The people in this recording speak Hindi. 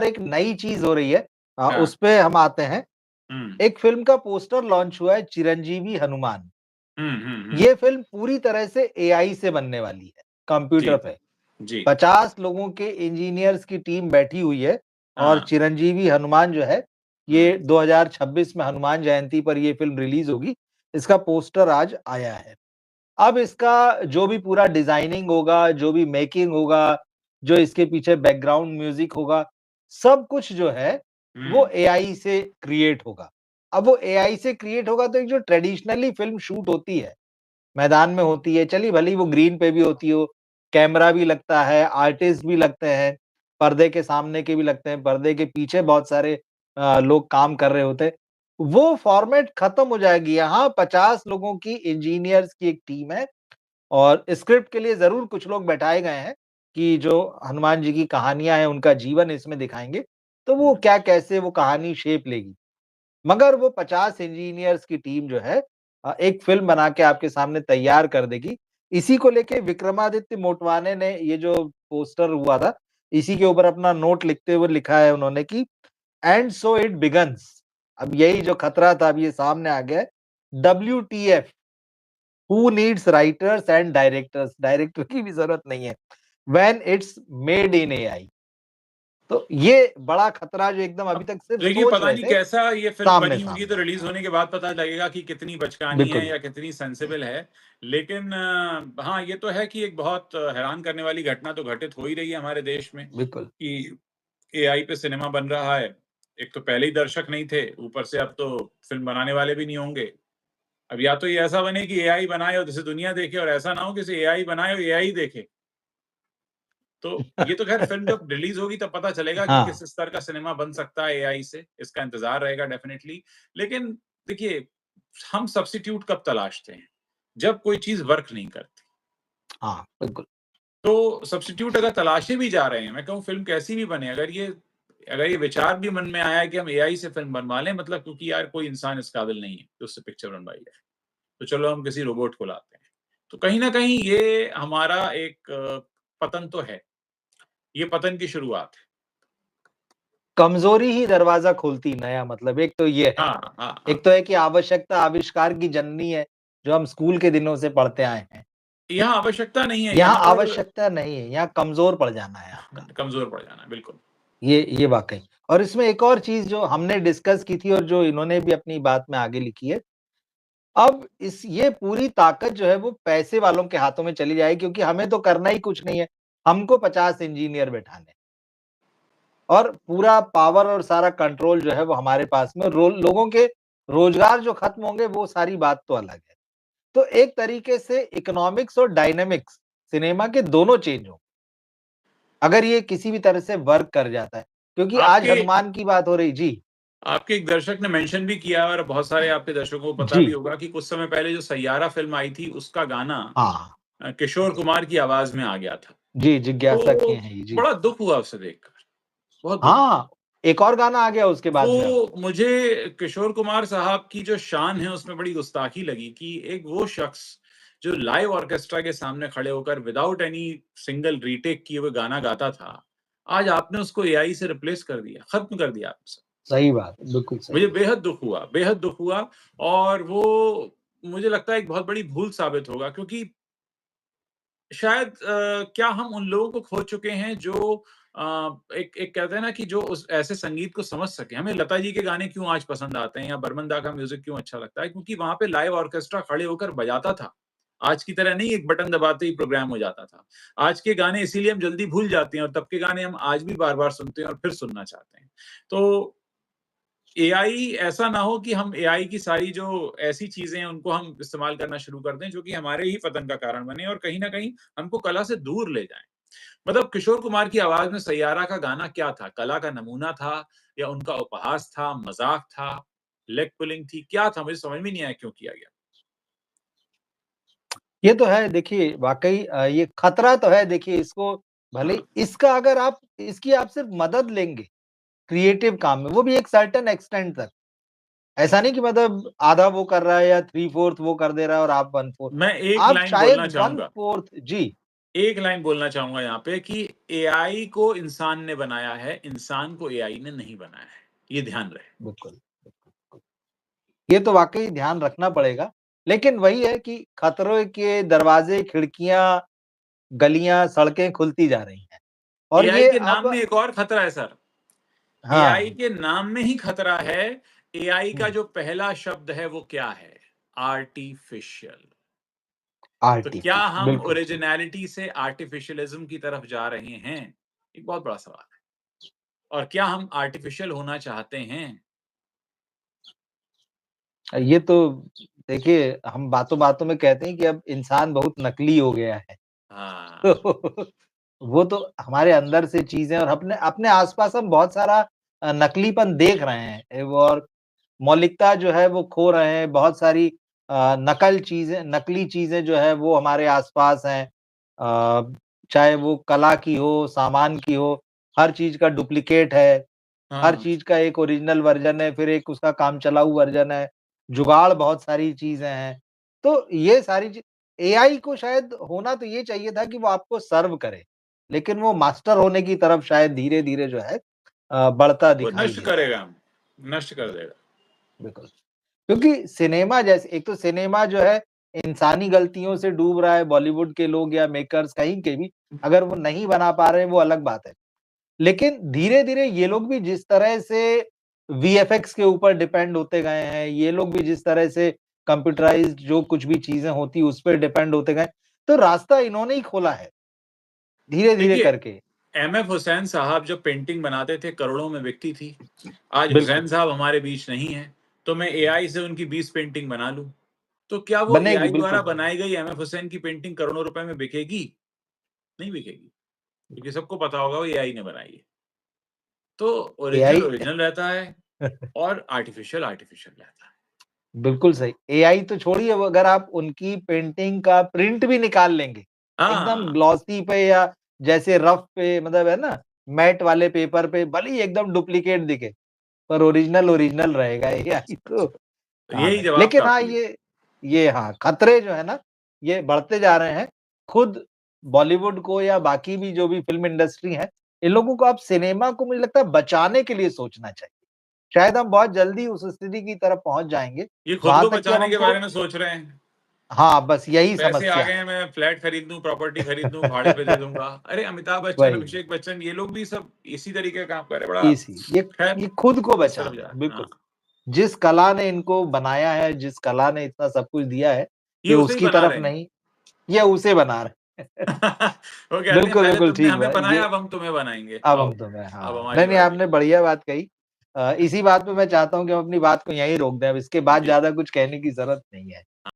एक नई चीज हो रही है, हाँ। उस पे हम आते हैं। हम्म एक फिल्म का पोस्टर लॉन्च हुआ है, चिरंजीवी हनुमान। हम्म। ये फिल्म पूरी तरह से एआई से बनने वाली है, जी कंप्यूटर पे। जी। 50 लोगों के इंजीनियर्स की टीम बैठी हुई है और हाँ। चिरंजीवी हनुमान जो है, ये हम्म 2026 में हनुमान जयंती पर ये फिल्म रिलीज होगी। इसका पोस्टर आज आया है। अब इसका जो भी पूरा डिजाइनिंग होगा, जो भी मेकिंग होगा, जो इसके पीछे बैकग्राउंड म्यूजिक होगा, सब कुछ जो है वो हम्म एआई से क्रिएट होगा। अब वो एआई से क्रिएट होगा तो एक जो ट्रेडिशनली फिल्म शूट होती है, मैदान में होती है, चलिए भले ही वो ग्रीन पे भी होती हो, कैमरा भी लगता है, आर्टिस्ट भी लगते हैं, पर्दे के सामने के भी लगते हैं, पर्दे के पीछे बहुत सारे लोग काम कर रहे होते हैं। वो फॉर्मेट खत्म हो जाएगी। यहाँ 50 लोगों की इंजीनियर्स की एक टीम है और स्क्रिप्ट के लिए ज़रूर कुछ लोग बैठाए गए हैं कि जो हनुमान जी की कहानियाँ हैं, उनका जीवन इसमें दिखाएँगे, तो वो हम्म। क्या कैसे वो कहानी शेप लेगी। मगर वो 50 इंजीनियर्स की टीम जो है एक फ़िल्म बना के आपके सामने तैयार कर देगी। इसी को लेके विक्रमादित्य मोटवाने ने ये जो पोस्टर हुआ था, इसी के ऊपर अपना नोट लिखते हुए लिखा है उन्होंने कि एंड सो इट बिगन्स। अब यही जो खतरा था, अब ये सामने आ गया है। WTF, who needs writers and directors, director की भी ज़रूरत नहीं है, when it's made in AI. तो ये बड़ा खतरा जो एकदम अभी अब तक सिर्फ देखिए, सोच पता रहे नहीं थे, कैसा ये फिल्म बनी होगी, सामने-सामने तो आ रिलीज गया। होने के बाद पता लगेगा कि कितनी बचकानी है बिल्कुल। या कितनी सेंसिबल है। लेकिन हाँ, ये तो है कि एक बहुत हैरान करने वाली घटना तो घटित हो ही रही है हमारे देश में बिल्कुल। कि एआई पे सिनेमा बन रहा है। एक तो पहले ही दर्शक नहीं थे, ऊपर से अब तो फिल्म बनाने वाले भी नहीं होंगे। अब या तो ये ऐसा बने कि एआई बनाए और जिसे दुनिया देखे, और ऐसा ना हो कि एआई बनाए और एआई देखे। तो ये तो खैर फिल्म जब रिलीज होगी तब पता चलेगा कि हाँ, किस स्तर का सिनेमा बन सकता है एआई से। इसका इंतजार रहेगा डेफिनेटली। लेकिन देखिए, हम सब्स्टिट्यूट कब तलाशते हैं? जब कोई चीज वर्क नहीं करती। हाँ, बिल्कुल। तो सब्स्टिट्यूट अगर तलाशे भी जा रहे हैं, मैं कहूँ फिल्म कैसी भी बने, अगर ये विचार भी मन में आया है कि हम एआई से फिल्म बनवा लें, मतलब क्योंकि यार कोई इंसान इस काबिल नहीं है कि उससे पिक्चर बनवाई जाए, तो चलो हम किसी रोबोट को लाते हैं। तो कहीं न कहीं ये हमारा एक पतन तो है। ये पतन की शुरुआत है। कमज़ोरी ही दरवाज़ा खोलती नया, मतलब एक तो ये है। हाँ, हाँ, एक हाँ। तो है कि आवश्यकता आविष्कार की जननी है, जो हम स्कूल के दिनों से पढ़ते आए हैं। यहाँ आवश्यकता नहीं है, यहाँ यहाँ पर आवश्यकता नहीं है, यहाँ कमज़ोर पड़ जाना है आपका। कमज़ोर पड़ जाना है, बिल्कुल। ये वाक़ई। और इसमें एक और चीज़ जो हमने डिस्कस की थी और जो इन्होंने भी अपनी बात में आगे लिखी है, अब इस ये पूरी ताकत जो है वो पैसे वालों के हाथों में चली जाएगी, क्योंकि हमें तो करना ही कुछ नहीं है। हमको 50 इंजीनियर बैठाने हैं और पूरा पावर और सारा कंट्रोल जो है वो हमारे पास में। लोगों के रोज़गार जो खत्म होंगे वो सारी बात तो अलग है। तो एक तरीके से इकोनॉमिक्स और डायनामिक्स सिनेमा के दोनों चेंज हों, अगर ये किसी भी तरह से वर्क कर जाता है। क्योंकि आज आपके हनुमान की बात हो रही। जी, आपके एक दर्शक ने मेंशन भी किया, और बहुत सारे आपके दर्शकों को पता जी। भी होगा कि कुछ समय पहले जो सैयारा फ़िल्म आई थी, उसका गाना हाँ, किशोर कुमार की आवाज़ में आ गया था। जी, जिज्ञासा तो किए हैं ये, जी। बड़ा दुःख हुआ उसे देखकर, बहुत दुःख हुआ। हाँ, एक और गाना आ गया उसके बाद में अब। वो मुझे किशोर कुमार साहब की जो शान है उसमें बड़ी गुस्ताखी लगी कि एक वो शख्स जो लाइव ऑर्केस्ट्रा के सामने खड़े होकर विदाउट एनी सिंगल रीटेक किए हुए गाना गाता था, आज आपने उसको एआई से रिप्लेस कर दिया, खत्म कर दिया आपसे। सही बात, बिल्कुल सही मुझे बात। बेहद दुःख हुआ। और वो मुझे लगता है एक बहुत बड़ी भूल साबित होगा, क्योंकि शायद क्या हम उन लोगों को खो चुके हैं जो एक एक कहते हैं ना कि जो उस ऐसे संगीत को समझ सकें। हमें लता जी के गाने क्यों आज पसंद आते हैं या बर्मन दा का म्यूज़िक क्यों अच्छा लगता है? क्योंकि वहाँ पे लाइव ऑर्केस्ट्रा खड़े होकर बजाता था। आज की तरह नहीं, एक बटन दबाते ही प्रोग्राम हो जाता था। आज के गाने इसीलिए हम जल्दी भूल जाते हैं, और तब के गाने हम आज भी बार-बार सुनते हैं और फिर सुनना चाहते हैं। तो एआई ऐसा ना हो कि हम एआई की सारी जो ऐसी चीज़ें हैं उनको हम इस्तेमाल करना शुरू कर दें जो कि हमारे ही पतन का कारण बने और कहीं न कहीं हमको कला से दूर ले जाएँ। मतलब किशोर कुमार की आवाज़ में सैयारा का गाना क्या था? कला का नमूना था या उनका उपहास था, मज़ाक था, लेग पुलिंग थी, क्या था? मुझे समझ में नहीं आया क्यों किया गया। ये तो है देखिए, वाक़ई ये खतरा तो है देखिए। इसको भले हाँ, ही इसका अगर आप इसकी आप सिर्फ़ मदद लेंगे, क्रिएटिव काम में, वो भी एक सर्टेन एक्सटेंट तक। ऐसा नहीं कि मतलब आधा वो कर रहा है या 3/4 वो कर दे रहा है और आप 1/4। मैं एक आप लाइन शायद बोलना चाहूँगा। 1/4। जी, एक लाइन बोलना चाहूँगा यहाँ पे कि एआई को इंसान ने बनाया है, इंसान को एआई ने नहीं बनाया है। ये ध्यान रहे। बिल्कुल, बिल्कुल। ये तो वाक़ई ध्यान रखना पड़ेगा, लेकिन वही है कि खतरों के दरवाज़े, खिड़कियाँ, गलियाँ, सड़कें खुलती जा रही हैं और एआई ये के नाम अब में एक और खतरा है सर। एआई हाँ। के नाम में ही खतरा है। एआई का हुँ, जो पहला शब्द है वो क्या है? आर्टिफ़िशियल। तो क्या आर्टिफ़िशियल हम बिल्कुल सही। ओरिजिनैलिटी से आर्टिफ़िशियलिज़्म की तरफ जा रहे हैं? एक बहुत बड़ा सवाल है। और क्या हम आर्टिफ़िशियल होना चाहते हैं? ये तो देखिए, हम बातों-बातों में कहते हैं कि अब इंसान बहुत नकली हो गया है। हाँ। तो वो तो हमारे अंदर से चीज़ें और अपने अपने आस-पास हम बहुत सारा नकलीपन देख रहे हैं वो और मौलिकता जो है वो खो रहे हैं, बहुत सारी नकली चीज़ें जो है वो हमारे आस-पास हैं। चाहे वो कला की हो, सामान की हो, हर चीज़ का डुप्लीकेट है, हर हाँ। चीज़ का एक ओरिजिनल वर्ज़न है, फिर एक उसका काम चलाऊ वर्ज़न है, जुगाड़ बहुत सारी चीज़ें हैं। तो ये सारी ची एआई को शायद होना तो ये चाहिए था कि वो आपको सर्व करे, लेकिन वो मास्टर होने की तरफ शायद धीरे-धीरे जो है बढ़ता वो दिखाई नष्ट देता है। करेगा, नष्ट कर देगा। बिल्कुल। क्योंकि सिनेमा जैसे एक तो सिनेमा जो है इंसानी गलतियों से डूब रहा है, बॉलीवुड के लोग या मेकर्स कहीं के भी, अगर वो नहीं बना पा रहे हैं वो अलग बात है। लेकिन धीरे-धीरे ये लोग भी जिस तरह से वीएफएक्स के ऊपर डिपेंड होते गए हैं, ये लोग भी जिस तरह से कंप्यूटराइज़्ड जो कुछ भी चीज़ें होती उस पे डिपेंड होते गए, तो रास्ता इन्होंने ही खोला है, धीरे-धीरे देखिए, करके। एमएफ हुसैन साहब जब पेंटिंग बनाते थे, करोड़ों में बिकती थी। आज बिल्कुल, हुसैन साहब हमारे बीच नहीं हैं, तो मैं एआई से उनकी 20 पेंटिंग बना लूँ। तो क्या वो बनेगी एआई बिल्कुल द्वारा बनेगी। बनाई गई एमएफ हुसैन की पेंटिंग करोड़ों रुपए में बिकेगी? नहीं बिकेगी, क्योंकि सबको पता होगा वो एआई ने बनाई है। तो ओरिजिनल एआई ओरिजिनल रहता है और आर्टिफ़िशियल आर्टिफ़िशियल रहता है। बिल्कुल सही। एआई तो छोड़िए वो अगर आप उनकी पेंटिंग का प्रिंट भी निकाल लेंगे, एकदम हाँ, ग्लॉसी पे या जैसे रफ पे मतलब है ना, मैट वाले पेपर पे भले ही एकदम डुप्लीकेट दिखे, पर ओरिजिनल ओरिजिनल रहेगा एआई तो तो काम यही है। जवाब लेकिन हाँ, काफ़ी है। ये हाँ, खतरे जो है ना, ये बढ़ते जा रहे हैं। खुद बॉलीवुड को या बाकी भी जो भी फ़िल्म इंडस्ट्री है, इन लोगों को अब सिनेमा को मुझे लगता है बचाने के लिए सोचना चाहिए। शायद हम बहुत जल्दी उस स्थिति की तरफ पहुँच जाएँगे, ये खुद वहाँ को तक कि अब बचाने के हमको बारे में सोच रहे हैं। हाँ, बस यही पैसे आ समस्या गए हैं, है। मैं फ्लैट खरीद लूँ, प्रॉपर्टी खरीद लूँ, भाड़े पे दे दूँगा। अरे अमिताभ बच्चन, वही, अभिषेक बच्चन ये लोग भी सब इसी तरीके का काम कर रहे हैं। बड़ा इसी खैर ये खुद को इस तरफ बचाना जा है, रहे हैं। बिल्कुल। हाँ, जिस कला ने इनको बनाया है, जिस कला ने इतना सब कुछ दिया है, ये ये उसे ही उसकी बना तरफ रहे हैं। नहीं, ये उसे बना रहे हैं। वो कहते हैं बिल्कुल, पहले बिल्कुल तुमने ठीक हमें बात बनाया, ये अब हम तुम्हें बनाएँगे। अब आओ, हम तुम्हें अब हाँ, हमारी नहीं, नहीं बारी आपने है। बढ़िया बात कही। इसी बात पे मैं चाहता हूँ कि हम अपनी बात को यहीं रोक दें, अब इसके बाद जी। ज़्यादा कुछ कहने की ज़रूरत नहीं है।